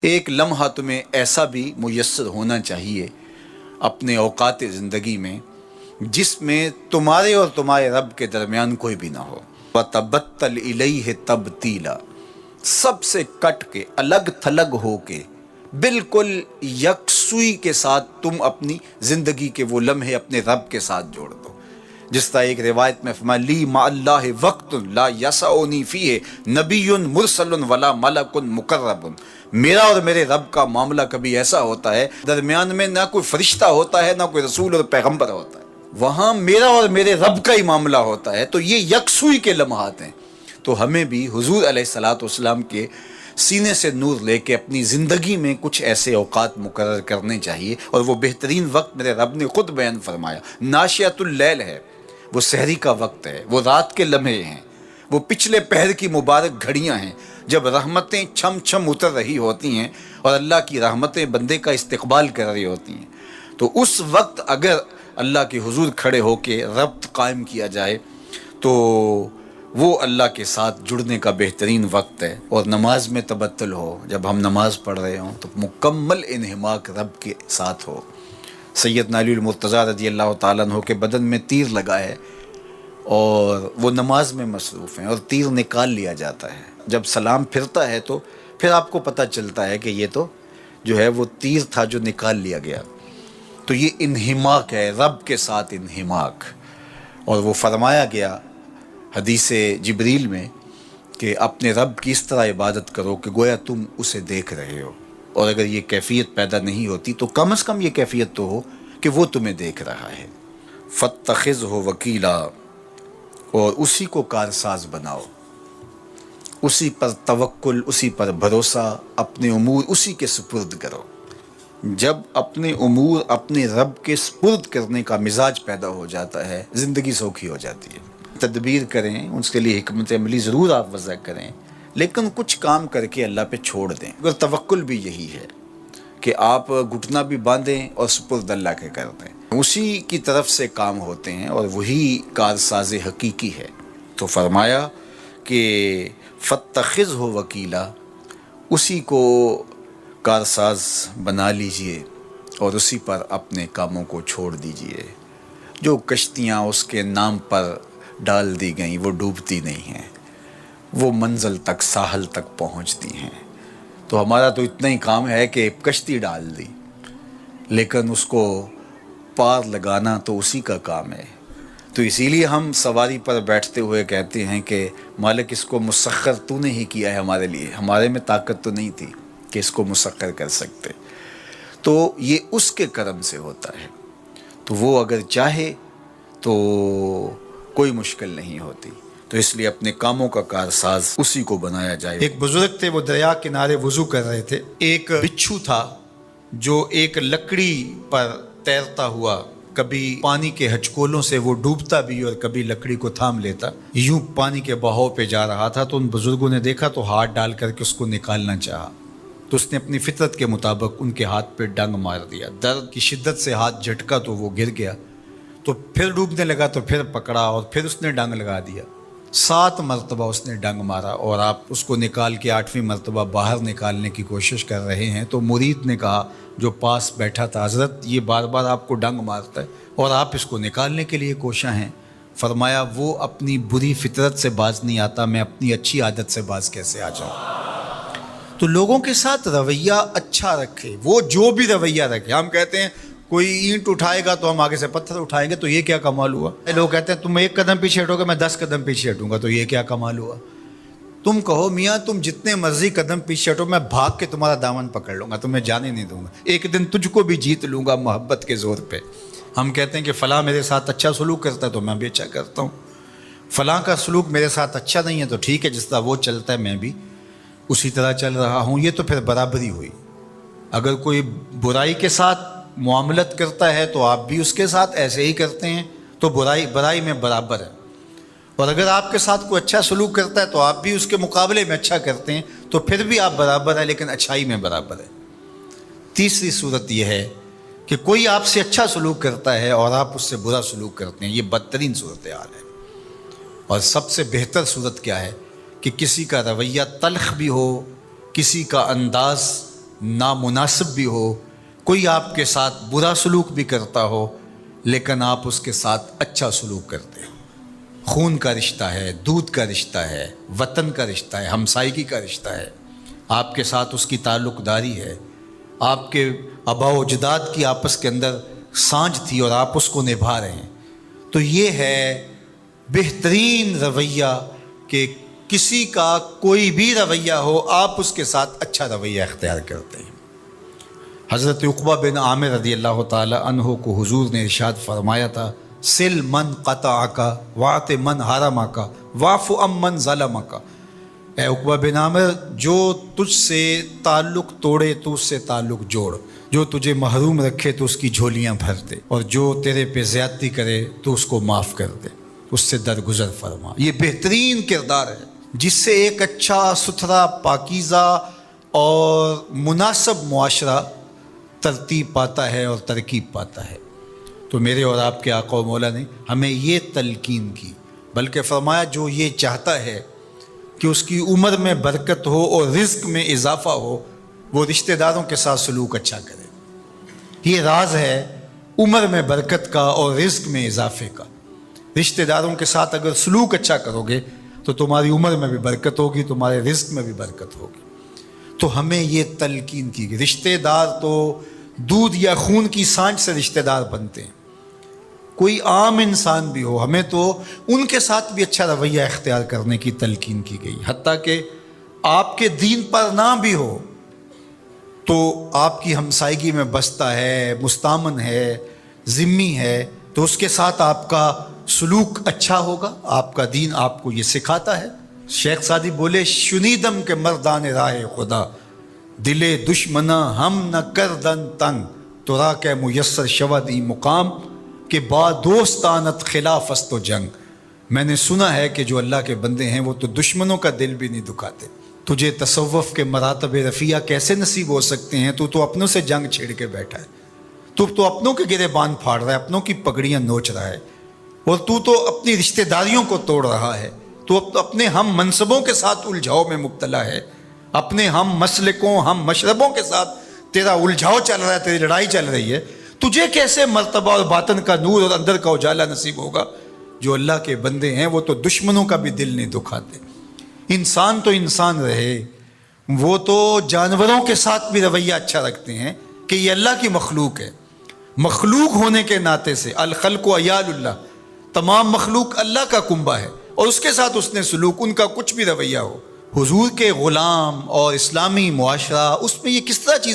ایک لمحہ تمہیں ایسا بھی میسر ہونا چاہیے اپنے اوقات زندگی میں جس میں تمہارے اور تمہارے رب کے درمیان کوئی بھی نہ ہو۔ وَتَبَتَّلْ إِلَيْهِ تَبْتِيلًا، سب سے کٹ کے الگ تھلگ ہو کے بالکل یکسوئی کے ساتھ تم اپنی زندگی کے وہ لمحے اپنے رب کے ساتھ جوڑ دو۔ جس طرح ایک روایت میں فرمایا لی مع اللہ وقت لا یسعنی فیہ نبی مرسل ولا ملک مقرب، میرا اور میرے رب کا معاملہ کبھی ایسا ہوتا ہے درمیان میں نہ کوئی فرشتہ ہوتا ہے نہ کوئی رسول اور پیغمبر ہوتا ہے، وہاں میرا اور میرے رب کا ہی معاملہ ہوتا ہے۔ تو یہ یکسوئی کے لمحات ہیں، تو ہمیں بھی حضور علیہ الصلوۃ والسلام کے سینے سے نور لے کے اپنی زندگی میں کچھ ایسے اوقات مقرر کرنے چاہیے، اور وہ بہترین وقت میرے رب نے خود بیان فرمایا ناشیۃ اللیل ہے، وہ سحری کا وقت ہے، وہ رات کے لمحے ہیں، وہ پچھلے پہر کی مبارک گھڑیاں ہیں جب رحمتیں چھم چھم اتر رہی ہوتی ہیں اور اللہ کی رحمتیں بندے کا استقبال کر رہی ہوتی ہیں۔ تو اس وقت اگر اللہ کے حضور کھڑے ہو کے ربط قائم کیا جائے تو وہ اللہ کے ساتھ جڑنے کا بہترین وقت ہے۔ اور نماز میں تبتل ہو، جب ہم نماز پڑھ رہے ہوں تو مکمل انہماک رب کے ساتھ ہو۔ سیدنا علی المرتضیٰ رضی اللہ تعالیٰ عنہ کے بدن میں تیر لگا ہے اور وہ نماز میں مصروف ہیں اور تیر نکال لیا جاتا ہے، جب سلام پھرتا ہے تو پھر آپ کو پتہ چلتا ہے کہ یہ تو جو ہے وہ تیر تھا جو نکال لیا گیا۔ تو یہ انہماک ہے، رب کے ساتھ انہماک۔ اور وہ فرمایا گیا حدیث جبریل میں کہ اپنے رب کی اس طرح عبادت کرو کہ گویا تم اسے دیکھ رہے ہو، اور اگر یہ کیفیت پیدا نہیں ہوتی تو کم از کم یہ کیفیت تو ہو کہ وہ تمہیں دیکھ رہا ہے۔ فَاتَّخِذْهُ وَكِيلًا، اور اسی کو کارساز بناؤ، اسی پر توکل، اسی پر بھروسہ، اپنے امور اسی کے سپرد کرو۔ جب اپنے امور اپنے رب کے سپرد کرنے کا مزاج پیدا ہو جاتا ہے، زندگی سوکھی ہو جاتی ہے۔ تدبیر کریں، اس کے لیے حکمت عملی ضرور آپ وضع کریں، لیکن کچھ کام کر کے اللہ پہ چھوڑ دیں۔ اگر توکل بھی یہی ہے کہ آپ گھٹنا بھی باندھیں اور سپرد اللہ کے کر دیں، اسی کی طرف سے کام ہوتے ہیں اور وہی کارساز حقیقی ہے۔ تو فرمایا کہ فَاتَّخِذْهُ وَكِيلًا، اسی کو کارساز بنا لیجئے اور اسی پر اپنے کاموں کو چھوڑ دیجئے۔ جو کشتیاں اس کے نام پر ڈال دی گئیں وہ ڈوبتی نہیں ہیں، وہ منزل تک، ساحل تک پہنچتی ہیں۔ تو ہمارا تو اتنا ہی کام ہے کہ کشتی ڈال دی، لیکن اس کو پار لگانا تو اسی کا کام ہے۔ تو اسی لیے ہم سواری پر بیٹھتے ہوئے کہتے ہیں کہ مالک اس کو مسخر تو نے ہی کیا ہے ہمارے لیے، ہمارے میں طاقت تو نہیں تھی کہ اس کو مسخر کر سکتے۔ تو یہ اس کے کرم سے ہوتا ہے، تو وہ اگر چاہے تو کوئی مشکل نہیں ہوتی۔ تو اس لیے اپنے کاموں کا کارساز اسی کو بنایا جائے۔ ایک بزرگ تھے، وہ دریا کنارے وضو کر رہے تھے۔ ایک بچھو تھا جو ایک لکڑی پر تیرتا ہوا، کبھی پانی کے ہچکولوں سے وہ ڈوبتا بھی اور کبھی لکڑی کو تھام لیتا، یوں پانی کے بہاؤ پہ جا رہا تھا۔ تو ان بزرگوں نے دیکھا تو ہاتھ ڈال کر کے اس کو نکالنا چاہا، تو اس نے اپنی فطرت کے مطابق ان کے ہاتھ پہ ڈنگ مار دیا۔ درد کی شدت سے ہاتھ جھٹکا تو وہ گر گیا، تو پھر ڈوبنے لگا تو پھر پکڑا اور پھر اس نے ڈنگ لگا دیا۔ 7 مرتبہ اس نے ڈنگ مارا، اور آپ اس کو نکال کے 8ویں مرتبہ باہر نکالنے کی کوشش کر رہے ہیں۔ تو مرید نے کہا جو پاس بیٹھا تھا، حضرت یہ بار بار آپ کو ڈنگ مارتا ہے اور آپ اس کو نکالنے کے لیے کوشاں ہیں۔ فرمایا وہ اپنی بری فطرت سے باز نہیں آتا، میں اپنی اچھی عادت سے باز کیسے آ جاؤں؟ تو لوگوں کے ساتھ رویہ اچھا رکھے، وہ جو بھی رویہ رکھے۔ ہم کہتے ہیں کوئی اینٹ اٹھائے گا تو ہم آگے سے پتھر اٹھائیں گے، تو یہ کیا کمال ہوا؟ لوگ کہتے ہیں تم 1 قدم پیچھے ہٹو گے، میں 10 قدم پیچھے ہٹوں گا، تو یہ کیا کمال ہوا؟ تم کہو میاں تم جتنے مرضی قدم پیچھے ہٹو، میں بھاگ کے تمہارا دامن پکڑ لوں گا، تمہیں جانے نہیں دوں گا، ایک دن تجھ کو بھی جیت لوں گا محبت کے زور پہ۔ ہم کہتے ہیں کہ فلاں میرے ساتھ اچھا سلوک کرتا ہے تو میں بھی اچھا کرتا ہوں، فلاں کا سلوک میرے ساتھ اچھا نہیں ہے تو ٹھیک ہے، جس طرح وہ چلتا ہے میں بھی اسی طرح چل رہا ہوں۔ یہ تو پھر برابری ہوئی۔ اگر کوئی برائی کے ساتھ معاملت کرتا ہے تو آپ بھی اس کے ساتھ ایسے ہی کرتے ہیں، تو برائی میں برابر ہے۔ اور اگر آپ کے ساتھ کوئی اچھا سلوک کرتا ہے تو آپ بھی اس کے مقابلے میں اچھا کرتے ہیں، تو پھر بھی آپ برابر ہیں، لیکن اچھائی میں برابر ہے۔ تیسری صورت یہ ہے کہ کوئی آپ سے اچھا سلوک کرتا ہے اور آپ اس سے برا سلوک کرتے ہیں، یہ بدترین صورتحال ہے۔ اور سب سے بہتر صورت کیا ہے کہ کسی کا رویہ تلخ بھی ہو، کسی کا انداز نامناسب بھی ہو، کوئی آپ کے ساتھ برا سلوک بھی کرتا ہو، لیکن آپ اس کے ساتھ اچھا سلوک کرتے ہیں۔ خون کا رشتہ ہے، دودھ کا رشتہ ہے، وطن کا رشتہ ہے، ہمسائیگی کا رشتہ ہے، آپ کے ساتھ اس کی تعلق داری ہے، آپ کے آباء و اجداد کی آپس کے اندر سانجھ تھی اور آپ اس کو نبھا رہے ہیں۔ تو یہ ہے بہترین رویہ کہ کسی کا کوئی بھی رویہ ہو، آپ اس کے ساتھ اچھا رویہ اختیار کرتے ہیں۔ حضرت عقبہ بن عامر رضی اللہ تعالی عنہ کو حضور نے ارشاد فرمایا تھا، سل من قطعک واعط من حرمک واعف عن من ظلمک۔ اے عقبہ بن عامر، جو تجھ سے تعلق توڑے تو اس سے تعلق جوڑ، جو تجھے محروم رکھے تو اس کی جھولیاں بھر دے، اور جو تیرے پہ زیادتی کرے تو اس کو معاف کر دے، اس سے درگزر فرما۔ یہ بہترین کردار ہے جس سے ایک اچھا ستھرا پاکیزہ اور مناسب معاشرہ ترتیب پاتا ہے اور ترکیب پاتا ہے۔ تو میرے اور آپ کے آقا و مولا نے ہمیں یہ تلقین کی، بلکہ فرمایا جو یہ چاہتا ہے کہ اس کی عمر میں برکت ہو اور رزق میں اضافہ ہو، وہ رشتہ داروں کے ساتھ سلوک اچھا کرے۔ یہ راز ہے عمر میں برکت کا اور رزق میں اضافے کا۔ رشتہ داروں کے ساتھ اگر سلوک اچھا کرو گے تو تمہاری عمر میں بھی برکت ہوگی، تمہارے رزق میں بھی برکت ہوگی۔ تو ہمیں یہ تلقین کی گئی۔ رشتہ دار تو دودھ یا خون کی سانجھ سے رشتہ دار بنتے ہیں، کوئی عام انسان بھی ہو، ہمیں تو ان کے ساتھ بھی اچھا رویہ اختیار کرنے کی تلقین کی گئی۔ حتیٰ کہ آپ کے دین پر نہ بھی ہو تو آپ کی ہمسائیگی میں بستا ہے، مستامن ہے، ذمی ہے، تو اس کے ساتھ آپ کا سلوک اچھا ہوگا۔ آپ کا دین آپ کو یہ سکھاتا ہے۔ شیخ سعدی بولے، شنیدم کے مردان راہ خدا، دلے دشمنا ہم نہ کردن تنگ، تو را کے میسر شود ای مقام کہ با دوستانت خلاف است و جنگ۔ میں نے سنا ہے کہ جو اللہ کے بندے ہیں وہ تو دشمنوں کا دل بھی نہیں دکھاتے۔ تجھے تصوف کے مراتب رفیع کیسے نصیب ہو سکتے ہیں؟ تو اپنوں سے جنگ چھیڑ کے بیٹھا ہے، تو اپنوں کے گریبان پھاڑ رہا ہے، اپنوں کی پگڑیاں نوچ رہا ہے، اور تو اپنی رشتہ داریوں کو توڑ رہا ہے، تو اپنے ہم منصبوں کے ساتھ الجھاؤ میں مبتلا ہے، اپنے ہم مسلکوں ہم مشربوں کے ساتھ تیرا الجھاؤ چل رہا ہے، تیری لڑائی چل رہی ہے۔ تجھے کیسے مرتبہ اور باطن کا نور اور اندر کا اجالا نصیب ہوگا؟ جو اللہ کے بندے ہیں وہ تو دشمنوں کا بھی دل نہیں دکھاتے۔ انسان تو انسان رہے، وہ تو جانوروں کے ساتھ بھی رویہ اچھا رکھتے ہیں کہ یہ اللہ کی مخلوق ہے۔ مخلوق ہونے کے ناطے سے الخلق و عیال اللہ، تمام مخلوق اللہ کا کنبہ ہے، اور اس کے ساتھ اس نے سلوک، ان کا کچھ بھی رویہ ہو۔ حضور کے غلام اور اسلامی معاشرہ، اس میں یہ کس طرح چیز